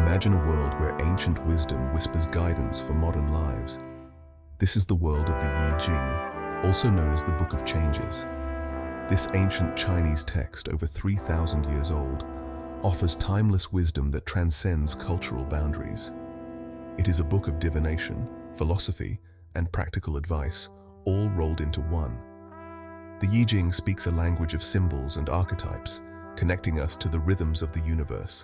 Imagine a world where ancient wisdom whispers guidance for modern lives. This is the world of the Yi-Jing, also known as the Book of Changes. This ancient Chinese text, over 3,000 years old, offers timeless wisdom that transcends cultural boundaries. It is a book of divination, philosophy, and practical advice, all rolled into one. The Yi-Jing speaks a language of symbols and archetypes, connecting us to the rhythms of the universe.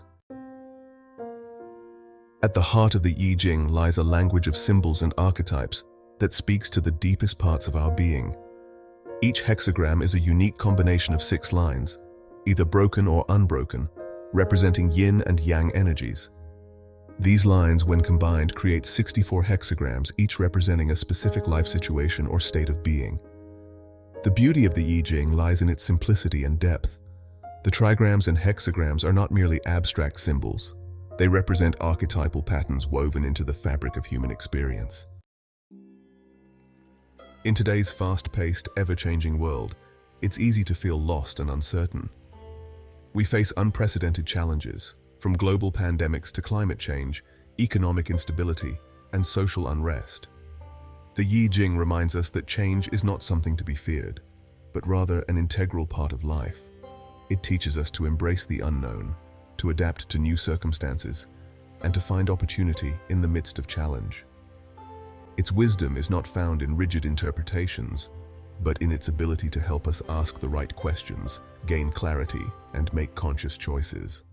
At the heart of the Yi-Jing lies a language of symbols and archetypes that speaks to the deepest parts of our being. Each hexagram is a unique combination of 6 lines, either broken or unbroken, representing yin and yang energies. These lines, when combined, create 64 hexagrams, each representing a specific life situation or state of being. The beauty of the Yi-Jing lies in its simplicity and depth. The trigrams and hexagrams are not merely abstract symbols. They represent archetypal patterns woven into the fabric of human experience. In today's fast-paced, ever-changing world, it's easy to feel lost and uncertain. We face unprecedented challenges, from global pandemics to climate change, economic instability, and social unrest. The Yi-Jing reminds us that change is not something to be feared, but rather an integral part of life. It teaches us to embrace the unknown, to adapt to new circumstances, and to find opportunity in the midst of challenge. Its wisdom is not found in rigid interpretations, but in its ability to help us ask the right questions, gain clarity, and make conscious choices.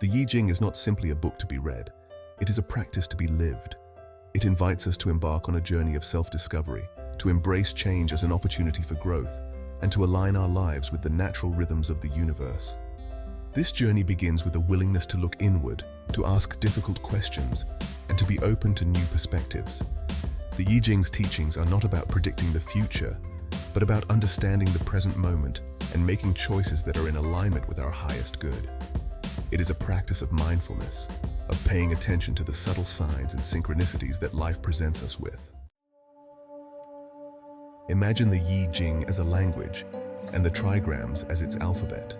The Yi-Jing is not simply a book to be read, it is a practice to be lived. It invites us to embark on a journey of self-discovery, to embrace change as an opportunity for growth, and to align our lives with the natural rhythms of the universe. This journey begins with a willingness to look inward, to ask difficult questions, and to be open to new perspectives. The Yi-Jing's teachings are not about predicting the future, but about understanding the present moment and making choices that are in alignment with our highest good. It is a practice of mindfulness, of paying attention to the subtle signs and synchronicities that life presents us with. Imagine the Yi-Jing as a language, and the trigrams as its alphabet.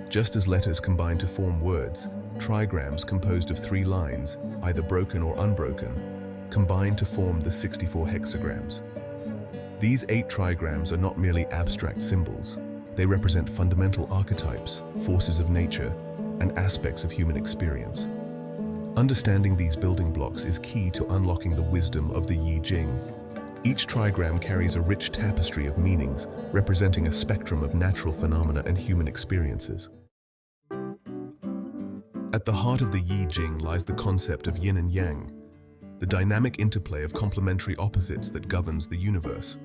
Just as letters combine to form words, trigrams composed of 3 lines, either broken or unbroken, combine to form the 64 hexagrams. These 8 trigrams are not merely abstract symbols. They represent fundamental archetypes, forces of nature, and aspects of human experience. Understanding these building blocks is key to unlocking the wisdom of the Yi-Jing. Each trigram carries a rich tapestry of meanings, representing a spectrum of natural phenomena and human experiences. At the heart of the Yi-Jing lies the concept of yin and yang, the dynamic interplay of complementary opposites that governs the universe.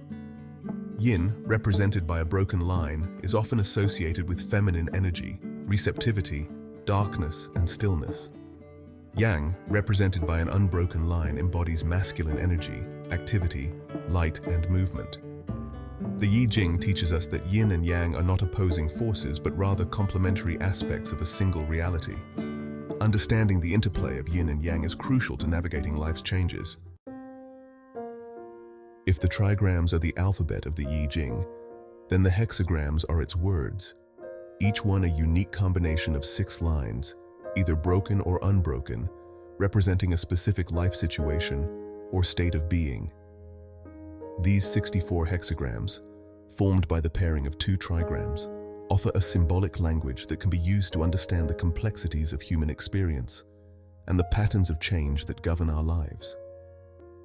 Yin, represented by a broken line, is often associated with feminine energy, receptivity, darkness, and stillness. Yang, represented by an unbroken line, embodies masculine energy, activity, light, and movement. The Yi-Jing teaches us that yin and yang are not opposing forces, but rather complementary aspects of a single reality. Understanding the interplay of yin and yang is crucial to navigating life's changes. If the trigrams are the alphabet of the Yi-Jing, then the hexagrams are its words, each one a unique combination of 6 lines, either broken or unbroken, representing a specific life situation or state of being. These 64 hexagrams, formed by the pairing of 2 trigrams, offer a symbolic language that can be used to understand the complexities of human experience and the patterns of change that govern our lives.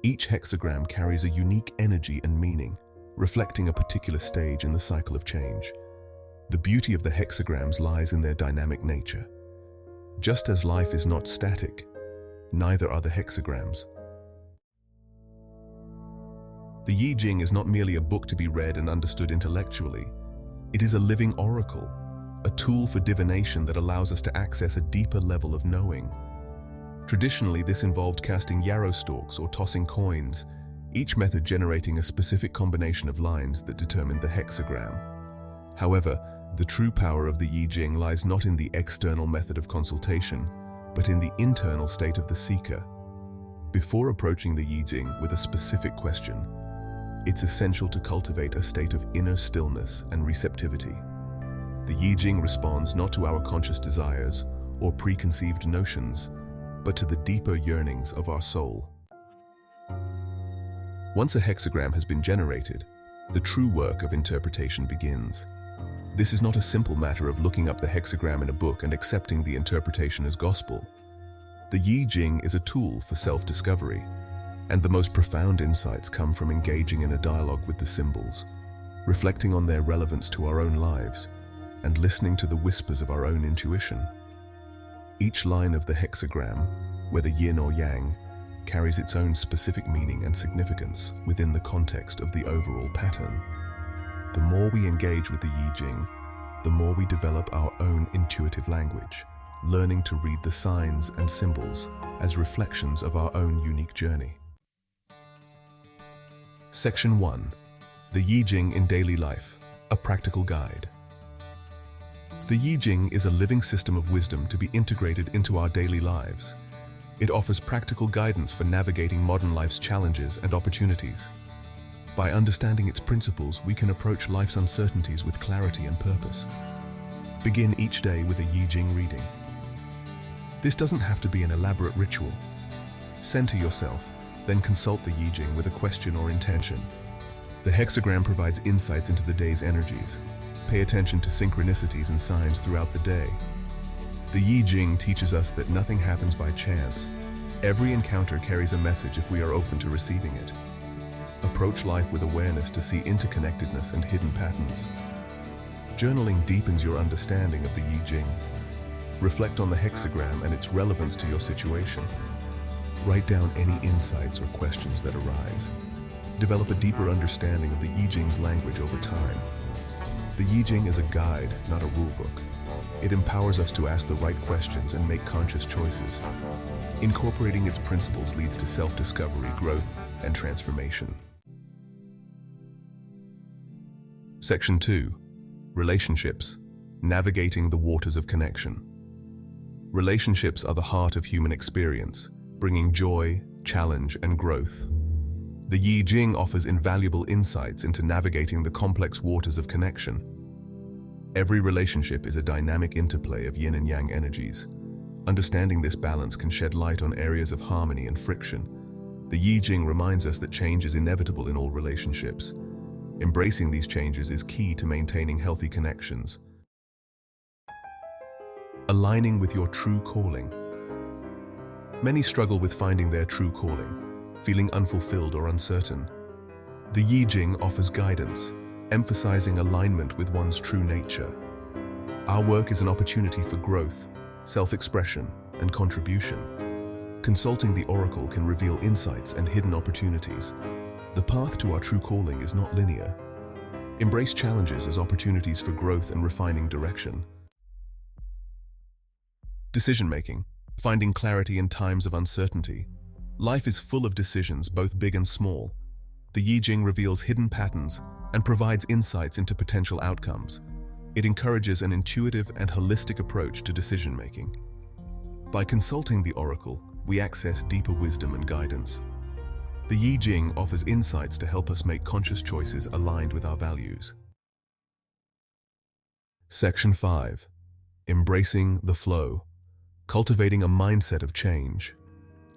Each hexagram carries a unique energy and meaning, reflecting a particular stage in the cycle of change. The beauty of the hexagrams lies in their dynamic nature. Just as life is not static, neither are the hexagrams. The Yi-Jing is not merely a book to be read and understood intellectually. It is a living oracle, a tool for divination that allows us to access a deeper level of knowing. Traditionally, this involved casting yarrow stalks or tossing coins, each method generating a specific combination of lines that determined the hexagram. However, the true power of the Yi-Jing lies not in the external method of consultation, but in the internal state of the seeker. Before approaching the Yi-Jing with a specific question, it's essential to cultivate a state of inner stillness and receptivity. The Yi-Jing responds not to our conscious desires or preconceived notions, but to the deeper yearnings of our soul. Once a hexagram has been generated, the true work of interpretation begins. This is not a simple matter of looking up the hexagram in a book and accepting the interpretation as gospel. The Yi-Jing is a tool for self-discovery, and the most profound insights come from engaging in a dialogue with the symbols, reflecting on their relevance to our own lives, and listening to the whispers of our own intuition. Each line of the hexagram, whether yin or yang, carries its own specific meaning and significance within the context of the overall pattern. The more we engage with the Yi-Jing, the more we develop our own intuitive language, learning to read the signs and symbols as reflections of our own unique journey. Section 1. The Yi-Jing in Daily Life, a Practical Guide. The Yi-Jing is a living system of wisdom to be integrated into our daily lives. It offers practical guidance for navigating modern life's challenges and opportunities. By understanding its principles, we can approach life's uncertainties with clarity and purpose. Begin each day with a Yi-Jing reading. This doesn't have to be an elaborate ritual. Center yourself, then consult the Yi-Jing with a question or intention. The hexagram provides insights into the day's energies. Pay attention to synchronicities and signs throughout the day. The Yi-Jing teaches us that nothing happens by chance. Every encounter carries a message if we are open to receiving it. Approach life with awareness to see interconnectedness and hidden patterns. Journaling deepens your understanding of the Yi-Jing. Reflect on the hexagram and its relevance to your situation. Write down any insights or questions that arise. Develop a deeper understanding of the Yi-Jing's language over time. The Yi-Jing is a guide, not a rulebook. It empowers us to ask the right questions and make conscious choices. Incorporating its principles leads to self-discovery, growth, and transformation. Section 2. Relationships. Navigating the waters of connection. Relationships are the heart of human experience, bringing joy, challenge, and growth. The Yi-Jing offers invaluable insights into navigating the complex waters of connection. Every relationship is a dynamic interplay of yin and yang energies. Understanding this balance can shed light on areas of harmony and friction. The Yi-Jing reminds us that change is inevitable in all relationships. Embracing these changes is key to maintaining healthy connections. Aligning with your true calling. Many struggle with finding their true calling, feeling unfulfilled or uncertain. The Yi-Jing offers guidance, emphasizing alignment with one's true nature. Our work is an opportunity for growth, self-expression, and contribution. Consulting the oracle can reveal insights and hidden opportunities. The path to our true calling is not linear. Embrace challenges as opportunities for growth and refining direction. Decision-making. Finding clarity in times of uncertainty. Life is full of decisions, both big and small. The Yi-Jing reveals hidden patterns and provides insights into potential outcomes. It encourages an intuitive and holistic approach to decision-making. By consulting the oracle, we access deeper wisdom and guidance. The Yi-Jing offers insights to help us make conscious choices aligned with our values. Section 5. Embracing the flow. Cultivating a mindset of change.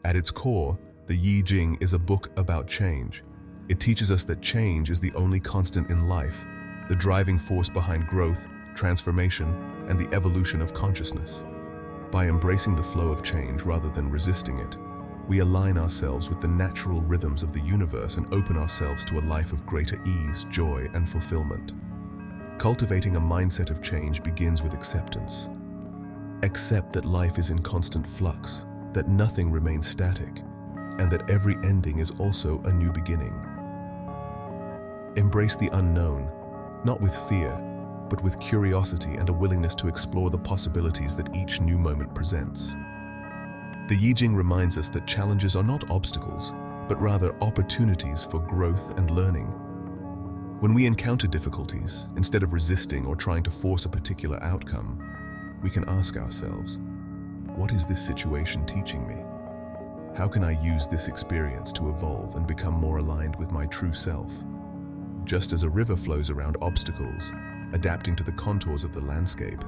At its core, the Yi-Jing is a book about change. It teaches us that change is the only constant in life, the driving force behind growth, transformation, and the evolution of consciousness. By embracing the flow of change rather than resisting it, we align ourselves with the natural rhythms of the universe and open ourselves to a life of greater ease, joy, and fulfillment. Cultivating a mindset of change begins with acceptance. Accept that life is in constant flux, that nothing remains static, and that every ending is also a new beginning. Embrace the unknown, not with fear, but with curiosity and a willingness to explore the possibilities that each new moment presents. The Yi-Jing reminds us that challenges are not obstacles, but rather opportunities for growth and learning. When we encounter difficulties, instead of resisting or trying to force a particular outcome, we can ask ourselves, what is this situation teaching me? How can I use this experience to evolve and become more aligned with my true self? Just as a river flows around obstacles, adapting to the contours of the landscape,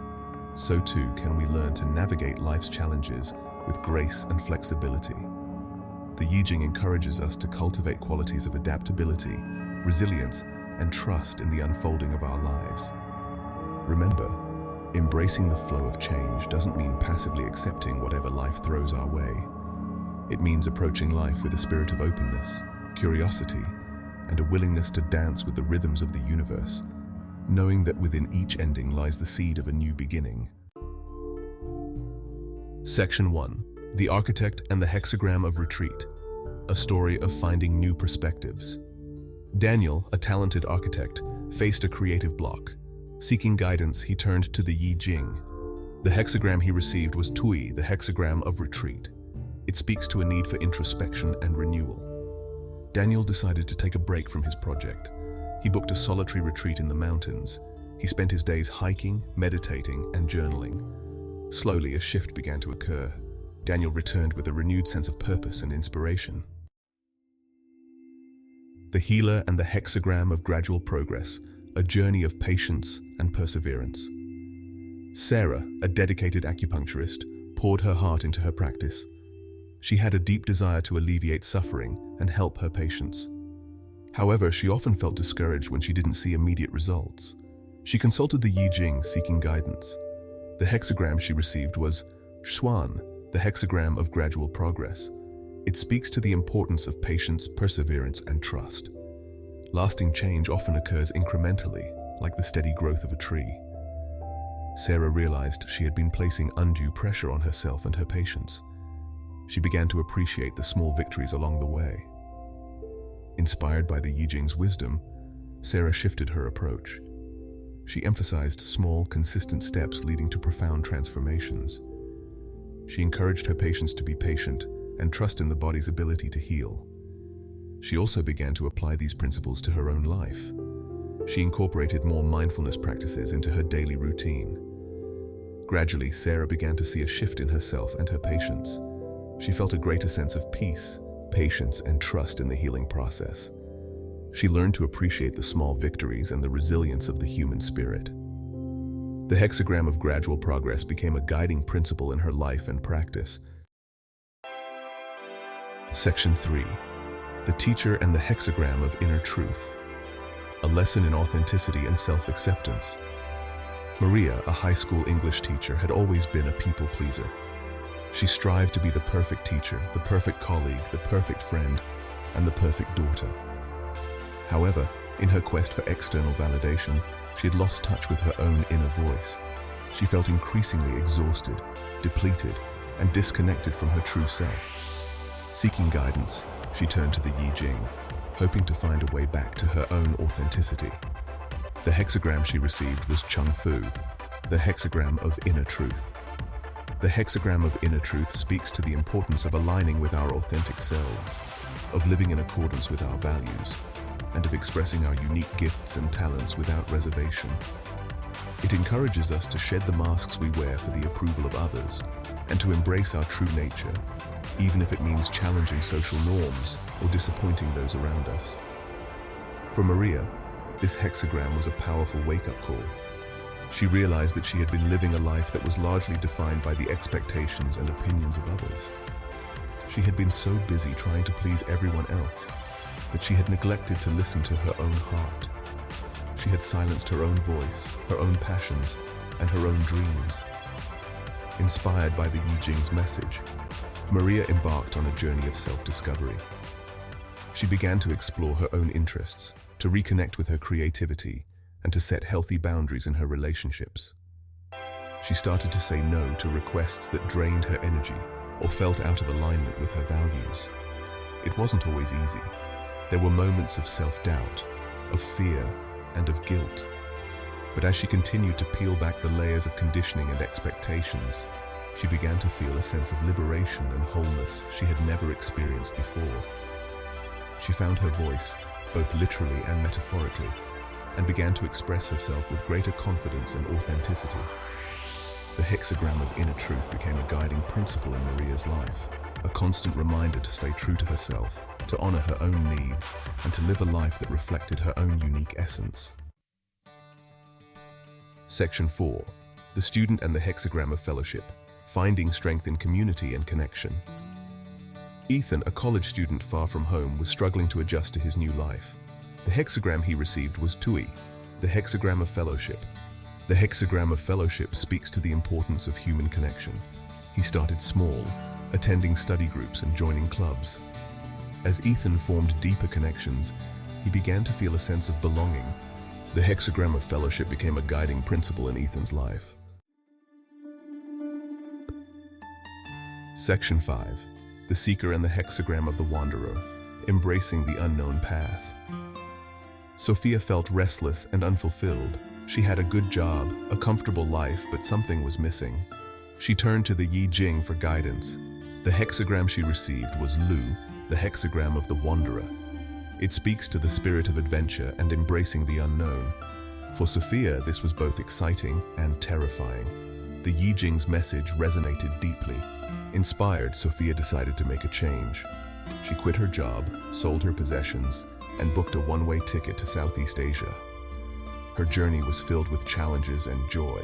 so too can we learn to navigate life's challenges with grace and flexibility. The Yi-Jing encourages us to cultivate qualities of adaptability, resilience, and trust in the unfolding of our lives. Remember, embracing the flow of change doesn't mean passively accepting whatever life throws our way. It means approaching life with a spirit of openness, curiosity, and a willingness to dance with the rhythms of the universe, knowing that within each ending lies the seed of a new beginning. Section 1. The Architect and the Hexagram of Retreat. A story of finding new perspectives. Daniel, a talented architect, faced a creative block. Seeking guidance, he turned to the Yi-Jing. The hexagram he received was Tui, the hexagram of retreat. It speaks to a need for introspection and renewal. Daniel decided to take a break from his project. He booked a solitary retreat in the mountains. He spent his days hiking, meditating, and journaling. Slowly, a shift began to occur. Daniel returned with a renewed sense of purpose and inspiration. The Healer and the Hexagram of Gradual Progress, a journey of patience and perseverance. Sarah, a dedicated acupuncturist, poured her heart into her practice. She had a deep desire to alleviate suffering and help her patients. However, she often felt discouraged when she didn't see immediate results. She consulted the Yi-Jing seeking guidance. The hexagram she received was Xuan, the hexagram of gradual progress. It speaks to the importance of patience, perseverance, and trust. Lasting change often occurs incrementally, like the steady growth of a tree. Sarah realized she had been placing undue pressure on herself and her patients. She began to appreciate the small victories along the way. Inspired by the Yi-Jing's wisdom, Sarah shifted her approach. She emphasized small, consistent steps leading to profound transformations. She encouraged her patients to be patient and trust in the body's ability to heal. She also began to apply these principles to her own life. She incorporated more mindfulness practices into her daily routine. Gradually, Sarah began to see a shift in herself and her patients. She felt a greater sense of peace, patience, and trust in the healing process. She learned to appreciate the small victories and the resilience of the human spirit. The hexagram of gradual progress became a guiding principle in her life and practice. Section 3. The Teacher and the Hexagram of Inner Truth. A lesson in authenticity and self-acceptance. Maria, a high school English teacher, had always been a people pleaser. She strived to be the perfect teacher, the perfect colleague, the perfect friend, and the perfect daughter. However, in her quest for external validation, she had lost touch with her own inner voice. She felt increasingly exhausted, depleted, and disconnected from her true self. Seeking guidance, she turned to the Yi-Jing, hoping to find a way back to her own authenticity. The hexagram she received was Chung Fu, the hexagram of inner truth. The hexagram of inner truth speaks to the importance of aligning with our authentic selves, of living in accordance with our values, and of expressing our unique gifts and talents without reservation. It encourages us to shed the masks we wear for the approval of others, and to embrace our true nature, even if it means challenging social norms or disappointing those around us. For Maria, this hexagram was a powerful wake-up call. She realized that she had been living a life that was largely defined by the expectations and opinions of others. She had been so busy trying to please everyone else that she had neglected to listen to her own heart. She had silenced her own voice, her own passions, and her own dreams. Inspired by the Yi-Jing's message, Maria embarked on a journey of self-discovery. She began to explore her own interests, to reconnect with her creativity, and to set healthy boundaries in her relationships. She started to say no to requests that drained her energy or felt out of alignment with her values. It wasn't always easy. There were moments of self-doubt, of fear, and of guilt. But as she continued to peel back the layers of conditioning and expectations, she began to feel a sense of liberation and wholeness she had never experienced before. She found her voice, both literally and metaphorically, and began to express herself with greater confidence and authenticity. The hexagram of inner truth became a guiding principle in Maria's life, a constant reminder to stay true to herself, to honor her own needs, and to live a life that reflected her own unique essence. Section 4. the student and the hexagram of fellowship, finding strength in community and connection. Ethan, a college student far from home, was struggling to adjust to his new life. The hexagram he received was Tui, the hexagram of fellowship. The hexagram of fellowship speaks to the importance of human connection. He started small, attending study groups and joining clubs. As Ethan formed deeper connections, he began to feel a sense of belonging. The hexagram of fellowship became a guiding principle in Ethan's life. Section 5. The Seeker and the Hexagram of the Wanderer, Embracing the Unknown Path. Sophia felt restless and unfulfilled. She had a good job, a comfortable life, but something was missing. She turned to the Yi-Jing for guidance. The hexagram she received was Lu, the hexagram of the Wanderer. It speaks to the spirit of adventure and embracing the unknown. For Sophia, this was both exciting and terrifying. The Yi-Jing's message resonated deeply. Inspired, Sophia decided to make a change. She quit her job, sold her possessions, and booked a one-way ticket to Southeast Asia. Her journey was filled with challenges and joy.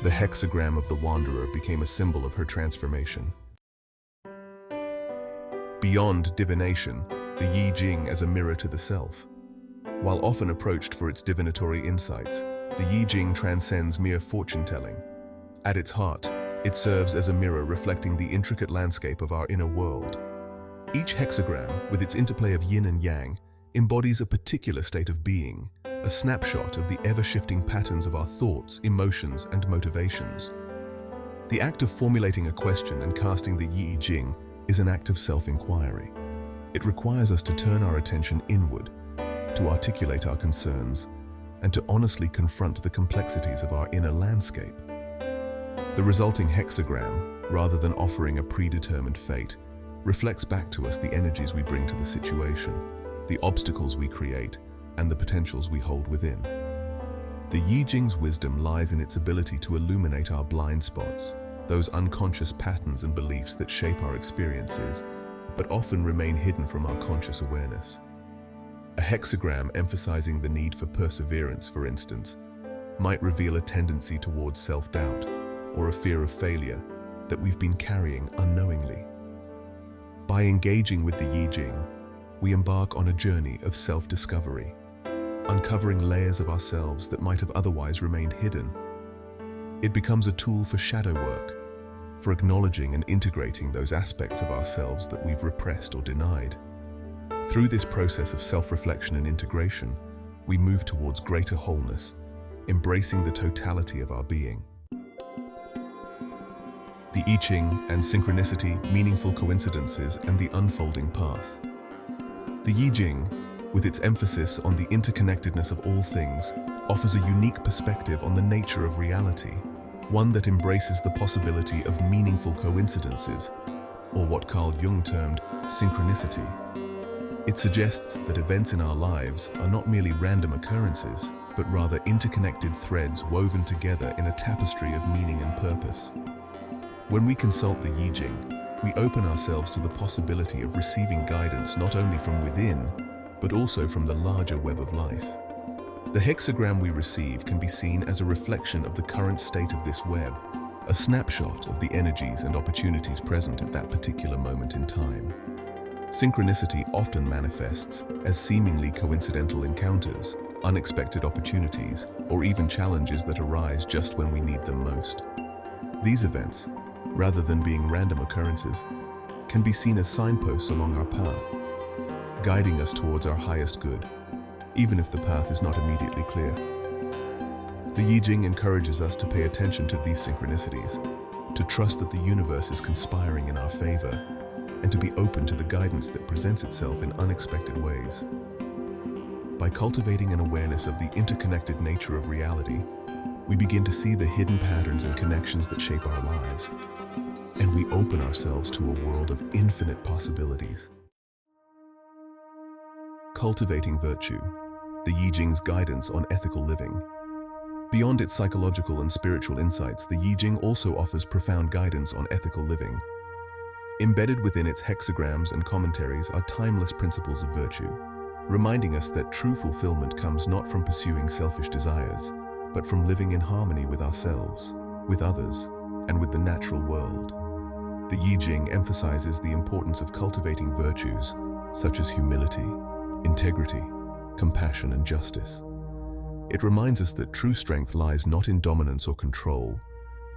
The hexagram of the Wanderer became a symbol of her transformation. Beyond divination, the Yi-Jing as a mirror to the self. While often approached for its divinatory insights, the Yi-Jing transcends mere fortune-telling. At its heart, it serves as a mirror reflecting the intricate landscape of our inner world. Each hexagram, with its interplay of yin and yang, embodies a particular state of being, a snapshot of the ever-shifting patterns of our thoughts, emotions, and motivations. The act of formulating a question and casting the Yi-Jing is an act of self-inquiry. It requires us to turn our attention inward, to articulate our concerns, and to honestly confront the complexities of our inner landscape. The resulting hexagram, rather than offering a predetermined fate, reflects back to us the energies we bring to the situation, the obstacles we create, and the potentials we hold within. The Yi-Jing's wisdom lies in its ability to illuminate our blind spots, those unconscious patterns and beliefs that shape our experiences, but often remain hidden from our conscious awareness. A hexagram emphasizing the need for perseverance, for instance, might reveal a tendency towards self-doubt or a fear of failure that we've been carrying unknowingly. By engaging with the Yi-Jing, we embark on a journey of self-discovery, uncovering layers of ourselves that might have otherwise remained hidden. It becomes a tool for shadow work, for acknowledging and integrating those aspects of ourselves that we've repressed or denied. Through this process of self-reflection and integration, we move towards greater wholeness, embracing the totality of our being. The Yi-Jing and synchronicity, meaningful coincidences, and the unfolding path. The Yi-Jing, with its emphasis on the interconnectedness of all things, offers a unique perspective on the nature of reality, one that embraces the possibility of meaningful coincidences, or what Carl Jung termed synchronicity. It suggests that events in our lives are not merely random occurrences, but rather interconnected threads woven together in a tapestry of meaning and purpose. When we consult the Yi-Jing, we open ourselves to the possibility of receiving guidance not only from within, but also from the larger web of life. The hexagram we receive can be seen as a reflection of the current state of this web, a snapshot of the energies and opportunities present at that particular moment in time. Synchronicity often manifests as seemingly coincidental encounters, unexpected opportunities, or even challenges that arise just when we need them most. These events, rather than being random occurrences, can be seen as signposts along our path, guiding us towards our highest good, even if the path is not immediately clear. The Yi-Jing encourages us to pay attention to these synchronicities, to trust that the universe is conspiring in our favor, and to be open to the guidance that presents itself in unexpected ways. By cultivating an awareness of the interconnected nature of reality, we begin to see the hidden patterns and connections that shape our lives, and we open ourselves to a world of infinite possibilities. Cultivating virtue, the Yi-Jing's guidance on ethical living. Beyond its psychological and spiritual insights, the Yi-Jing also offers profound guidance on ethical living. Embedded within its hexagrams and commentaries are timeless principles of virtue, reminding us that true fulfillment comes not from pursuing selfish desires, but from living in harmony with ourselves. with others, and with the natural world. The Yi-Jing emphasizes the importance of cultivating virtues such as humility, integrity, compassion, and justice. It reminds us that true strength lies not in dominance or control,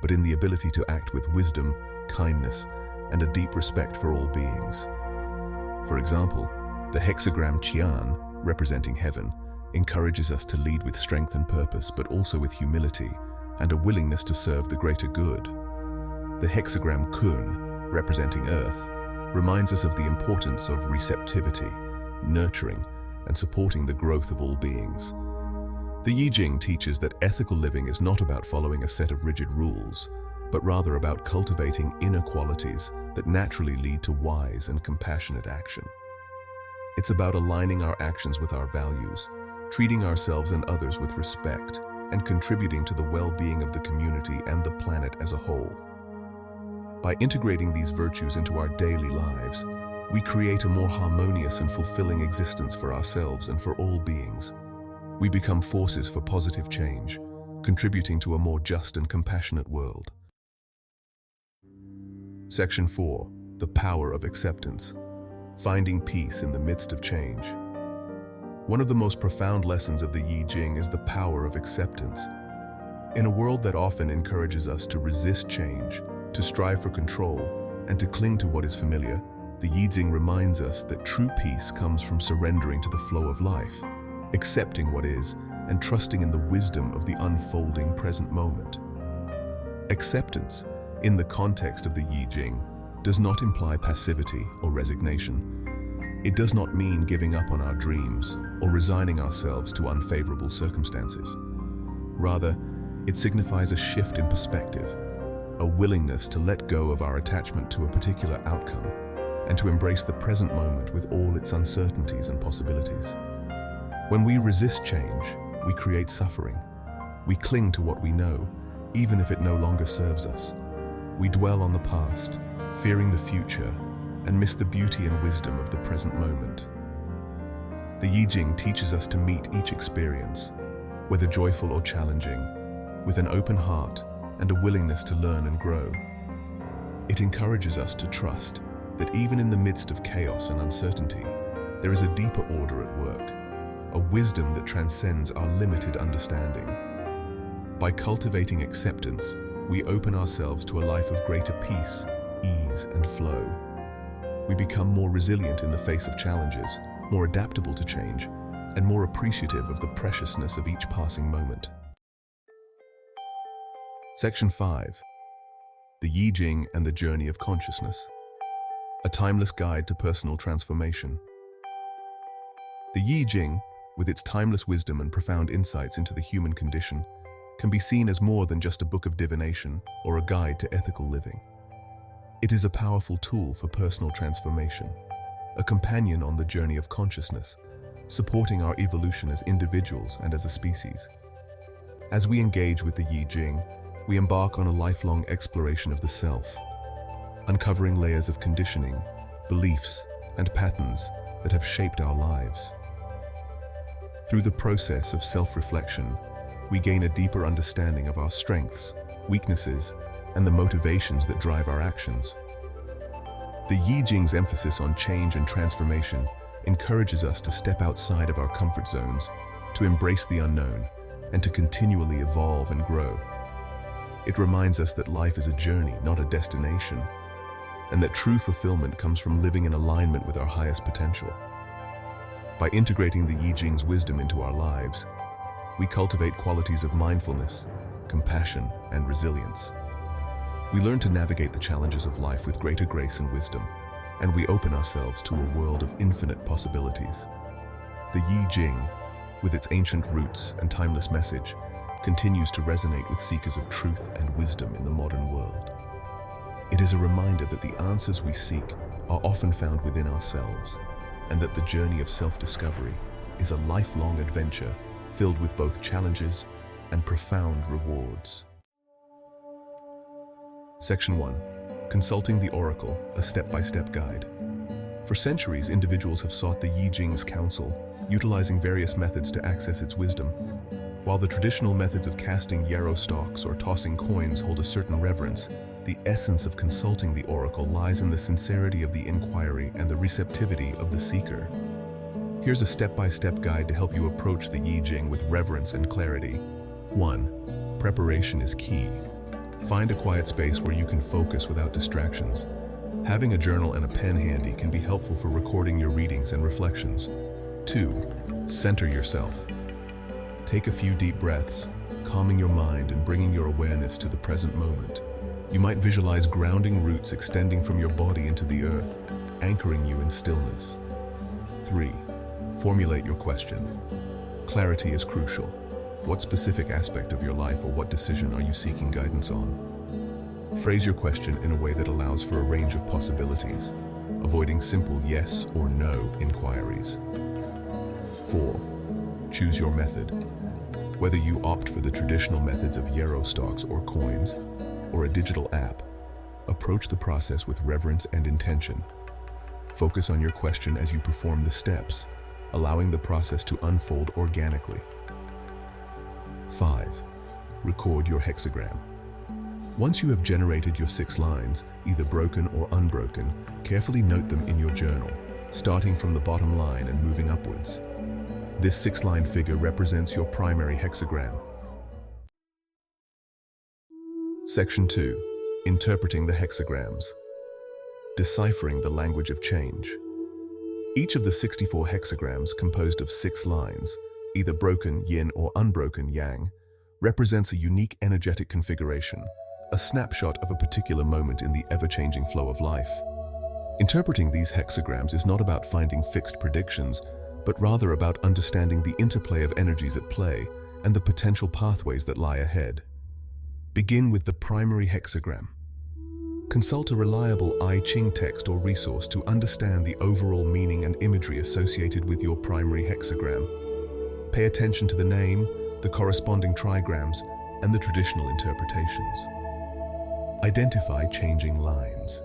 but in the ability to act with wisdom, kindness, and a deep respect for all beings. For example, the hexagram Qian, representing heaven, encourages us to lead with strength and purpose, but also with humility and a willingness to serve the greater good. The hexagram Kun, representing earth, reminds us of the importance of receptivity, nurturing, and supporting the growth of all beings. The Yi-Jing teaches that ethical living is not about following a set of rigid rules, but rather about cultivating inner qualities that naturally lead to wise and compassionate action. It's about aligning our actions with our values, treating ourselves and others with respect, and contributing to the well-being of the community and the planet as a whole. By integrating these virtues into our daily lives, we create a more harmonious and fulfilling existence for ourselves and for all beings. We become forces for positive change, contributing to a more just and compassionate world. Section 4. The power of acceptance. Finding peace in the midst of change. One of the most profound lessons of the Yi-Jing is the power of acceptance. In a world that often encourages us to resist change, to strive for control, and to cling to what is familiar, the Yi-Jing reminds us that true peace comes from surrendering to the flow of life, accepting what is, and trusting in the wisdom of the unfolding present moment. Acceptance, in the context of the Yi-Jing, does not imply passivity or resignation. It does not mean giving up on our dreams or resigning ourselves to unfavorable circumstances. Rather, it signifies a shift in perspective, a willingness to let go of our attachment to a particular outcome and to embrace the present moment with all its uncertainties and possibilities. When we resist change, we create suffering. We cling to what we know, even if it no longer serves us. We dwell on the past, fearing the future, and miss the beauty and wisdom of the present moment. The Yi-Jing teaches us to meet each experience, whether joyful or challenging, with an open heart and a willingness to learn and grow. It encourages us to trust that even in the midst of chaos and uncertainty, there is a deeper order at work, a wisdom that transcends our limited understanding. By cultivating acceptance, we open ourselves to a life of greater peace, ease, and flow. We become more resilient in the face of challenges, more adaptable to change, and more appreciative of the preciousness of each passing moment. Section 5. The Yi-Jing and the Journey of Consciousness. A timeless guide to personal transformation. The Yi-Jing, with its timeless wisdom and profound insights into the human condition, can be seen as more than just a book of divination or a guide to ethical living. It is a powerful tool for personal transformation, a companion on the journey of consciousness, supporting our evolution as individuals and as a species. As we engage with the Yi-Jing, we embark on a lifelong exploration of the self, uncovering layers of conditioning, beliefs, and patterns that have shaped our lives. Through the process of self-reflection, we gain a deeper understanding of our strengths, weaknesses, and the motivations that drive our actions. The Yi-Jing's emphasis on change and transformation encourages us to step outside of our comfort zones, to embrace the unknown, and to continually evolve and grow. It reminds us that life is a journey, not a destination, and that true fulfillment comes from living in alignment with our highest potential. By integrating the Yi-Jing's wisdom into our lives, we cultivate qualities of mindfulness, compassion, and resilience. We learn to navigate the challenges of life with greater grace and wisdom, and we open ourselves to a world of infinite possibilities. The Yi-Jing, with its ancient roots and timeless message, continues to resonate with seekers of truth and wisdom in the modern world. It is a reminder that the answers we seek are often found within ourselves, and that the journey of self-discovery is a lifelong adventure filled with both challenges and profound rewards. Section 1. Consulting the Oracle, a step-by-step guide. For centuries, individuals have sought the Yi-Jing's counsel, utilizing various methods to access its wisdom. While the traditional methods of casting yarrow stalks or tossing coins hold a certain reverence, the essence of consulting the oracle lies in the sincerity of the inquiry and the receptivity of the seeker. Here's a step-by-step guide to help you approach the Yi-Jing with reverence and clarity. 1. Preparation is key. Find a quiet space where you can focus without distractions. Having a journal and a pen handy can be helpful for recording your readings and reflections. 2. Center yourself. Take a few deep breaths, calming your mind and bringing your awareness to the present moment. You might visualize grounding roots extending from your body into the earth, anchoring you in stillness. 3. Formulate your question. Clarity is crucial. What specific aspect of your life or what decision are you seeking guidance on? Phrase your question in a way that allows for a range of possibilities, avoiding simple yes or no inquiries. 4. Choose your method. Whether you opt for the traditional methods of yarrow stalks or coins, or a digital app, approach the process with reverence and intention. Focus on your question as you perform the steps, allowing the process to unfold organically. 5. Record your hexagram. Once you have generated your 6 lines, either broken or unbroken, carefully note them in your journal, starting from the bottom line and moving upwards. This 6-line figure represents your primary hexagram. Section 2. Interpreting the hexagrams. Deciphering the language of change. Each of the 64 hexagrams, composed of 6 lines, either broken yin or unbroken yang, represents a unique energetic configuration, a snapshot of a particular moment in the ever-changing flow of life. Interpreting these hexagrams is not about finding fixed predictions, but rather about understanding the interplay of energies at play and the potential pathways that lie ahead. Begin with the primary hexagram. Consult a reliable Yi-Jing text or resource to understand the overall meaning and imagery associated with your primary hexagram. Pay attention to the name, the corresponding trigrams, and the traditional interpretations. Identify changing lines.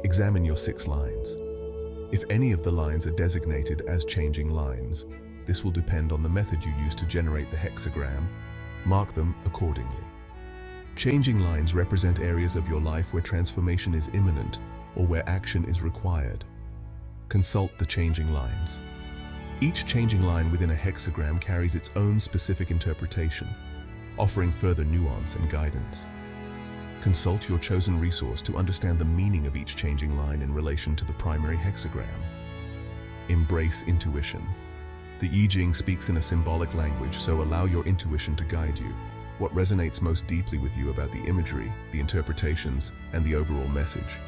Examine your 6 lines. If any of the lines are designated as changing lines, this will depend on the method you use to generate the hexagram. Mark them accordingly. Changing lines represent areas of your life where transformation is imminent or where action is required. Consult the changing lines. Each changing line within a hexagram carries its own specific interpretation, offering further nuance and guidance. Consult your chosen resource to understand the meaning of each changing line in relation to the primary hexagram. Embrace intuition. The Yi-Jing speaks in a symbolic language, so allow your intuition to guide you. What resonates most deeply with you about the imagery, the interpretations, and the overall message?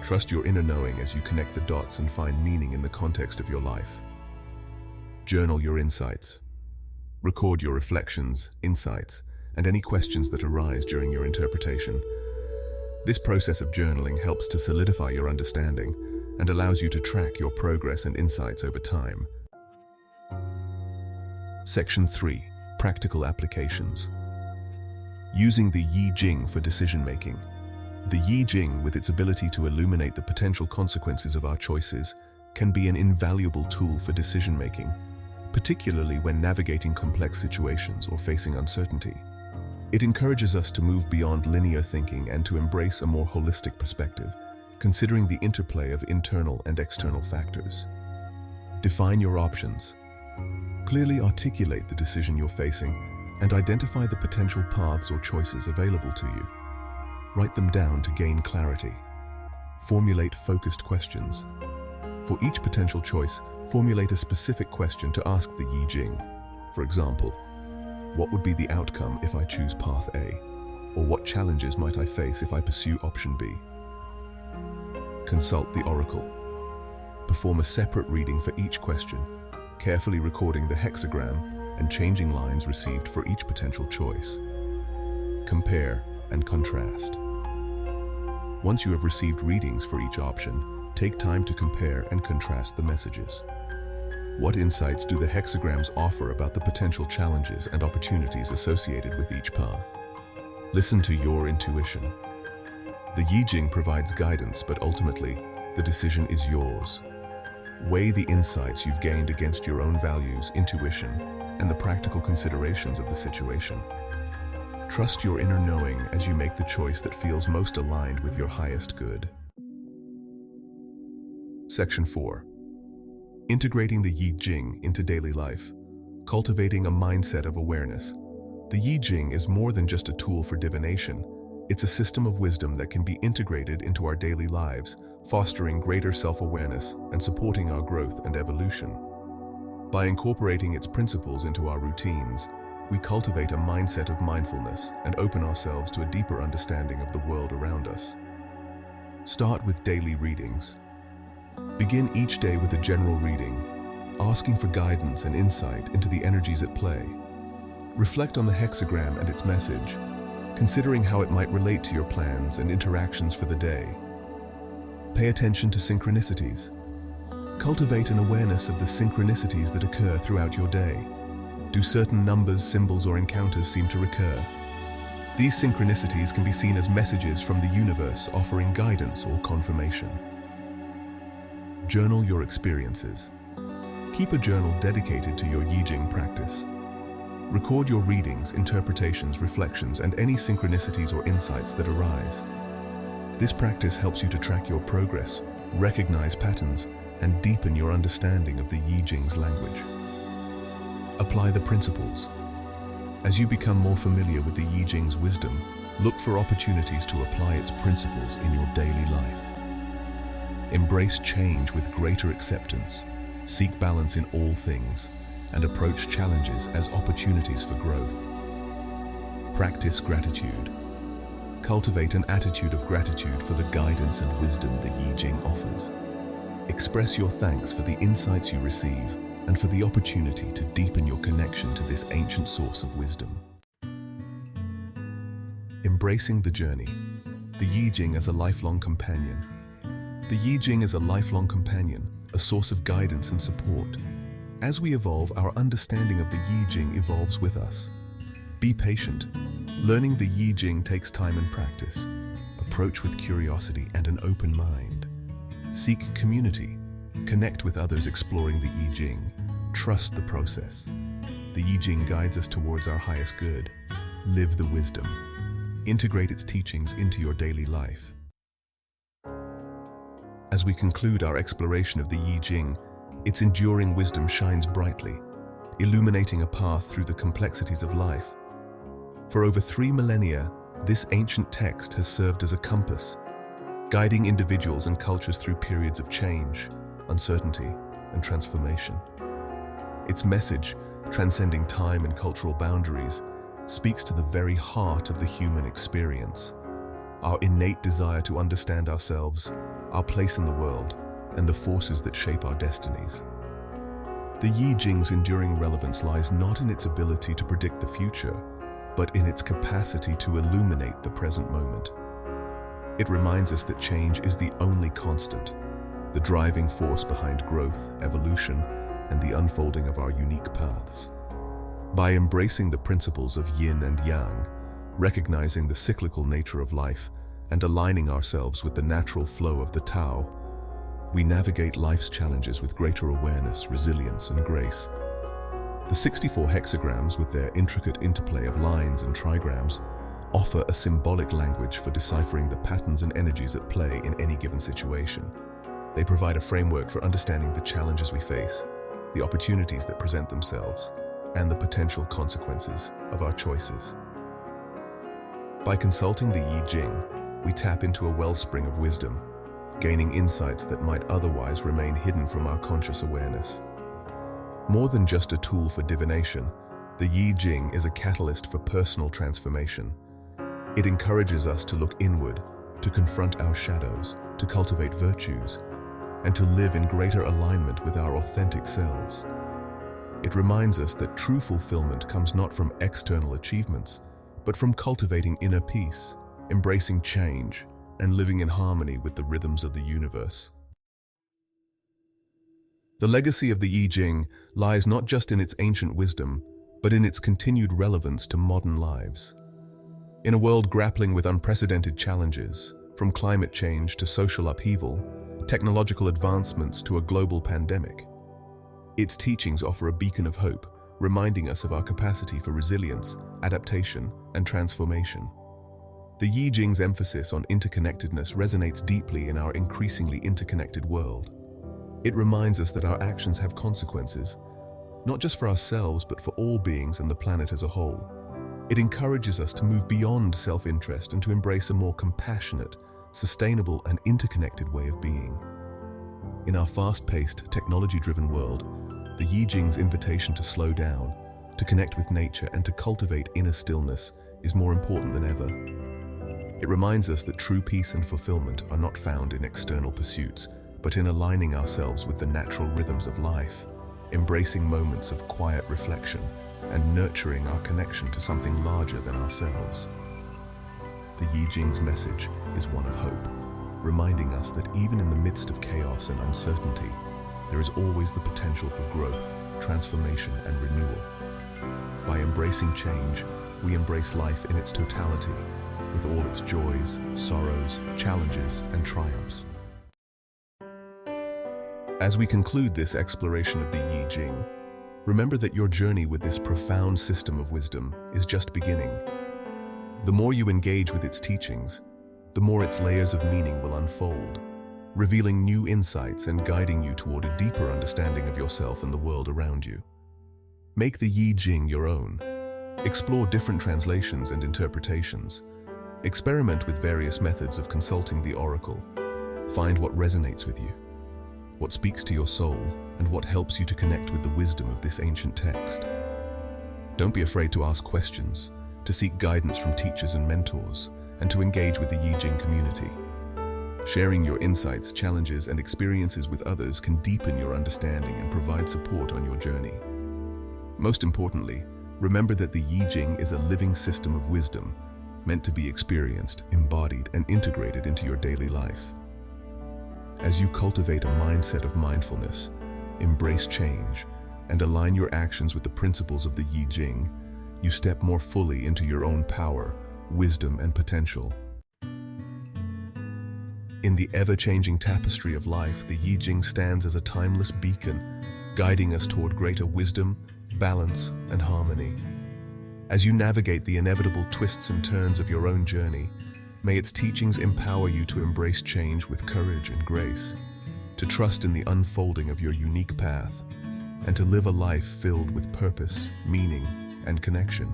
Trust your inner knowing as you connect the dots and find meaning in the context of your life. Journal your insights. Record your reflections, insights, and any questions that arise during your interpretation. This process of journaling helps to solidify your understanding and allows you to track your progress and insights over time. Section 3. Practical applications. Using the Yi-Jing for decision-making. The Yi-Jing, with its ability to illuminate the potential consequences of our choices, can be an invaluable tool for decision-making, particularly when navigating complex situations or facing uncertainty. It encourages us to move beyond linear thinking and to embrace a more holistic perspective, considering the interplay of internal and external factors. Define your options. Clearly articulate the decision you're facing and identify the potential paths or choices available to you. Write them down to gain clarity. Formulate focused questions. For each potential choice, formulate a specific question to ask the Yi-Jing. For example, what would be the outcome if I choose path A? Or what challenges might I face if I pursue option B? Consult the oracle. Perform a separate reading for each question, carefully recording the hexagram and changing lines received for each potential choice. Compare and contrast. Once you have received readings for each option, take time to compare and contrast the messages. What insights do the hexagrams offer about the potential challenges and opportunities associated with each path? Listen to your intuition. The Yi-Jing provides guidance, but ultimately, the decision is yours. Weigh the insights you've gained against your own values, intuition, and the practical considerations of the situation. Trust your inner knowing as you make the choice that feels most aligned with your highest good. Section 4. Integrating the Yi-Jing into daily life, cultivating a mindset of awareness. The Yi-Jing is more than just a tool for divination. It's a system of wisdom that can be integrated into our daily lives, fostering greater self-awareness and supporting our growth and evolution. By incorporating its principles into our routines, we cultivate a mindset of mindfulness and open ourselves to a deeper understanding of the world around us. Start with daily readings. Begin each day with a general reading, asking for guidance and insight into the energies at play. Reflect on the hexagram and its message, considering how it might relate to your plans and interactions for the day. Pay attention to synchronicities. Cultivate an awareness of the synchronicities that occur throughout your day. Do certain numbers, symbols, or encounters seem to recur? These synchronicities can be seen as messages from the universe offering guidance or confirmation. Journal your experiences. Keep a journal dedicated to your Yi-Jing practice. Record your readings, interpretations, reflections, and any synchronicities or insights that arise. This practice helps you to track your progress, recognize patterns, and deepen your understanding of the Yi-Jing's language. Apply the principles. As you become more familiar with the Yi-Jing's wisdom, look for opportunities to apply its principles in your daily life. Embrace change with greater acceptance, seek balance in all things, and approach challenges as opportunities for growth. Practice gratitude. Cultivate an attitude of gratitude for the guidance and wisdom the Yi-Jing offers. Express your thanks for the insights you receive and for the opportunity to deepen your connection to this ancient source of wisdom. Embracing the journey. The Yi-Jing as a lifelong companion. The Yi-Jing is a lifelong companion, a source of guidance and support. As we evolve, our understanding of the Yi-Jing evolves with us. Be patient. Learning the Yi-Jing takes time and practice. Approach with curiosity and an open mind. Seek community. Connect with others exploring the Yi-Jing. Trust the process. The Yi-Jing guides us towards our highest good. Live the wisdom. Integrate its teachings into your daily life. As we conclude our exploration of the Yi-Jing, its enduring wisdom shines brightly, illuminating a path through the complexities of life. For over 3 millennia, this ancient text has served as a compass, guiding individuals and cultures through periods of change, uncertainty, and transformation. Its message, transcending time and cultural boundaries, speaks to the very heart of the human experience. Our innate desire to understand ourselves, our place in the world, and the forces that shape our destinies. The Yi-Jing's enduring relevance lies not in its ability to predict the future, but in its capacity to illuminate the present moment. It reminds us that change is the only constant, the driving force behind growth, evolution, and the unfolding of our unique paths. By embracing the principles of yin and yang, recognizing the cyclical nature of life, and aligning ourselves with the natural flow of the Tao, we navigate life's challenges with greater awareness, resilience, and grace. The 64 hexagrams, with their intricate interplay of lines and trigrams, offer a symbolic language for deciphering the patterns and energies at play in any given situation. They provide a framework for understanding the challenges we face, the opportunities that present themselves, and the potential consequences of our choices. By consulting the Yi-Jing, we tap into a wellspring of wisdom, gaining insights that might otherwise remain hidden from our conscious awareness. More than just a tool for divination, the Yi-Jing is a catalyst for personal transformation. It encourages us to look inward, to confront our shadows, to cultivate virtues, and to live in greater alignment with our authentic selves. It reminds us that true fulfillment comes not from external achievements, but from cultivating inner peace, embracing change, and living in harmony with the rhythms of the universe. The legacy of the Yi-Jing lies not just in its ancient wisdom, but in its continued relevance to modern lives. In a world grappling with unprecedented challenges, from climate change to social upheaval, technological advancements to a global pandemic. Its teachings offer a beacon of hope, reminding us of our capacity for resilience, adaptation, and transformation. The Yi-Jing's emphasis on interconnectedness resonates deeply in our increasingly interconnected world. It reminds us that our actions have consequences, not just for ourselves but for all beings and the planet as a whole. It encourages us to move beyond self-interest and to embrace a more compassionate, sustainable, and interconnected way of being. In our fast-paced, technology-driven world, the Yi-Jing's invitation to slow down, to connect with nature, and to cultivate inner stillness is more important than ever. It reminds us that true peace and fulfillment are not found in external pursuits, but in aligning ourselves with the natural rhythms of life, embracing moments of quiet reflection, and nurturing our connection to something larger than ourselves. The Yi-Jing's message is one of hope, reminding us that even in the midst of chaos and uncertainty, there is always the potential for growth, transformation, and renewal. By embracing change, we embrace life in its totality, with all its joys, sorrows, challenges, and triumphs. As we conclude this exploration of the Yi-Jing, remember that your journey with this profound system of wisdom is just beginning. The more you engage with its teachings, the more its layers of meaning will unfold, revealing new insights and guiding you toward a deeper understanding of yourself and the world around you. Make the Yi-Jing your own. Explore different translations and interpretations. Experiment with various methods of consulting the oracle. Find what resonates with you, what speaks to your soul, and what helps you to connect with the wisdom of this ancient text. Don't be afraid to ask questions, to seek guidance from teachers and mentors, and to engage with the Yi-Jing community. Sharing your insights, challenges, and experiences with others can deepen your understanding and provide support on your journey. Most importantly, remember that the Yi-Jing is a living system of wisdom, meant to be experienced, embodied, and integrated into your daily life. As you cultivate a mindset of mindfulness, embrace change, and align your actions with the principles of the Yi-Jing, you step more fully into your own power, wisdom, and potential. In the ever-changing tapestry of life, the Yi-Jing stands as a timeless beacon, guiding us toward greater wisdom, balance, and harmony. As you navigate the inevitable twists and turns of your own journey, may its teachings empower you to embrace change with courage and grace, to trust in the unfolding of your unique path, and to live a life filled with purpose, meaning, and connection.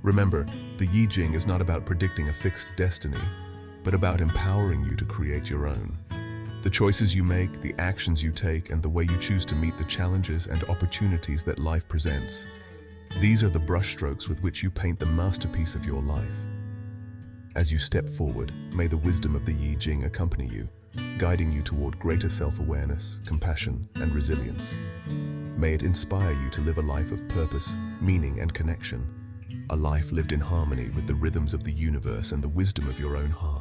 Remember, the Yi-Jing is not about predicting a fixed destiny, but about empowering you to create your own. The choices you make, the actions you take, and the way you choose to meet the challenges and opportunities that life presents. These are the brushstrokes with which you paint the masterpiece of your life. As you step forward, may the wisdom of the Yi-Jing accompany you, guiding you toward greater self-awareness, compassion, and resilience. May it inspire you to live a life of purpose, meaning, and connection, a life lived in harmony with the rhythms of the universe and the wisdom of your own heart.